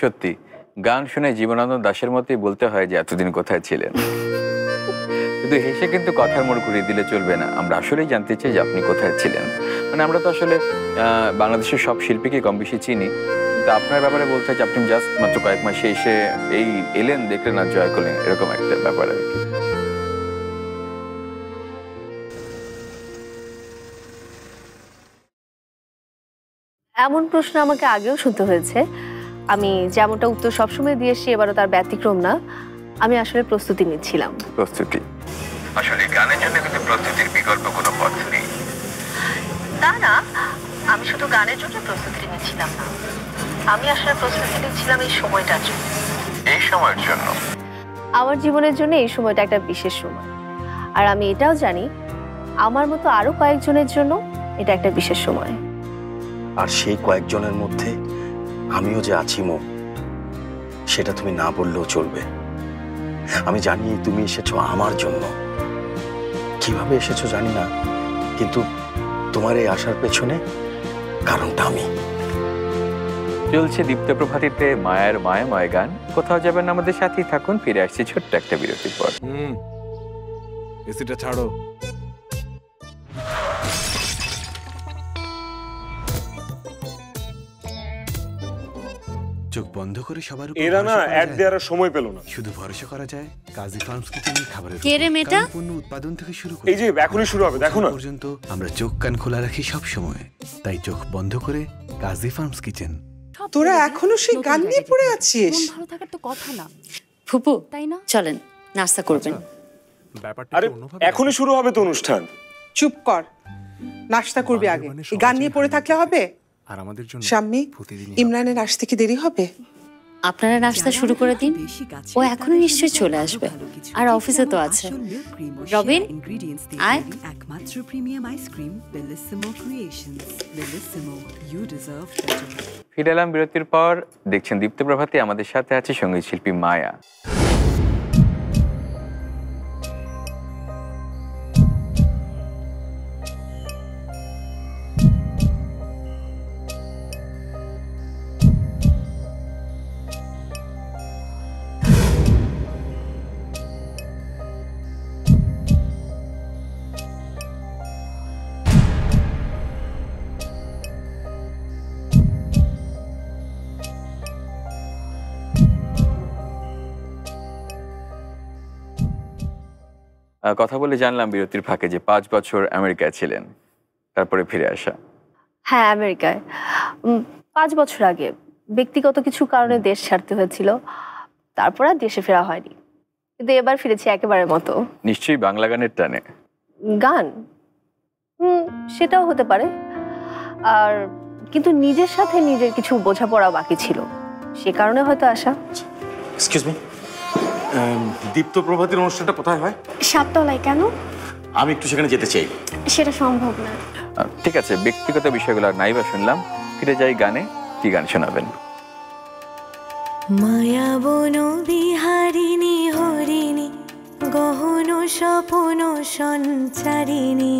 সত্যি গান শুনে জীবনানন্দ দাশের মতোই বলতে হয় যে এতদিন কোথায় ছিলেন। শুধু হেসে কিন্তু কথার মোড় ঘুরিয়ে দিলে চলবে না, আমরা আসলেই জানতে চাই যে আপনি কোথায় ছিলেন। মানে আমরা তো আসলে বাংলাদেশের সব শিল্পীকে কম বেশি চিনি, কিন্তু আপনার ব্যাপারে বলতে হয় যে আপনি জাস্ট মাত্র কয়েক মাসে এসে এই এলেন, দেখলেন আর জয় করলেন, এরকম একটা ব্যাপার আর কি। এমন প্রশ্ন আমাকে আগেও শুনতে হয়েছে। আমি যেমনটা উত্তর সবসময় দিয়ে এসেছি, এবারও তার ব্যতিক্রম না। আমি আসলে প্রস্তুতি নিচ্ছিলাম। প্রস্তুতি? আসলে গানের জন্য কিন্তু প্রস্তুতির বিকল্প কোনো পথ নেই। তা না, আমি শুধু গানের জন্য প্রস্তুতি নিচ্ছিলাম না, আমি আসলে প্রস্তুতি নিচ্ছিলাম এই সময়টার জন্য। এই সময়ের জন্য? আমার জীবনের জন্য এই সময়টা একটা বিশেষ সময়। আর আমি এটাও জানি আমার মতো আরো কয়েকজনের জন্য এটা একটা বিশেষ সময়। আর সেই কয়েকজনের মধ্যে আমিও যে আছি মো, সেটা তুমি না বললেও চলবে। আমি জানি তুমি এসেছো আমার জন্য। কিভাবে এসেছো জানি না, কিন্তু তোমার এই আসার পেছনে কারণটা আমি। চলছে দীপ্ত প্রভাতিতে মায়ের মায়াময় গান। কোথাও যাবেন না, আমাদের সাথেই থাকুন। ফিরে আসছি ছোট্ট একটা বিরতির পর। এসিটা ছাড়ো। চোখ বন্ধ করে সবার উপর এরা না অ্যাড দেওয়ার সময় পেল না। শুধু ভরসা করা যায় কাজী ফার্মস কিচেনের খাবারের কে রে মেয়েটা? পণ্য উৎপাদন থেকে শুরু করে এই যে এখনই শুরু হবে, দেখো না। পর্যন্ত আমরা চোখ কান খোলা রাখি সব সময়, তাই চোখ বন্ধ করে কাজী ফার্মস কিচেন। তোরা এখনো সেই গান নিয়ে পড়ে আছিস? মন ভালো থাকার তো কথা না। ফুপু, তাই না? চলেন নাস্তা করবেন। আরে এখনই শুরু হবে তো অনুষ্ঠান। চুপ কর, নাস্তা করবি আগে। এই গান নিয়ে পড়ে থাকলে হবে? আর আমাদের জন্য শাম্মী, ইমরানের আসতে কি দেরি হবে? আপনারা নাস্তা শুরু করে দিন, ও এখনই নিশ্চয়ই চলে আসবে। আর অফিসে তো আছে। রবিন, আয়। একমাত্র premium ice cream Bellissimo creations. Bellissimo, you deserve better. ফিরে এলাম বিরতির পর। দেখছেন দীপ্ত প্রভাতী, আমাদের সাথে আছে সঙ্গীত শিল্পী মায়া। কথা বলে জানলাম বিরতির ফাঁকে যে 5 বছর আমেরিকায় ছিলেন, তারপরে ফিরে আসা। হ্যাঁ, আমেরিকায় 5 বছর আগে ব্যক্তিগত কিছু কারণে দেশ ছাড়তে হয়েছিল। তারপর আর দেশে ফেরা হয়নি, কিন্তু এবার ফিরেছি একেবারে মতো। নিশ্চয়ই বাংলা গানের টানে? গান সেটাও হতে পারে, আর কিন্তু নিজের সাথে নিজের কিছু বোঝাপড়া বাকি ছিল, সে কারণে হয়তো আসা। এক্সকিউজ মি, দীপ্ত প্রভাতীর অনুষ্ঠানটা কোথায় হয়? সাততলায়। কেন? আমি একটু সেখানে যেতে চাই। সেটা সম্ভব না। ঠিক আছে, ব্যক্তিগত বিষয়গুলো নাই বা শুনলাম, ফিরে যাই গানে। কি গান শোনাবেন? মায়া বন বিহারিণী হরিণী গহন স্বপন সঞ্চারিণী।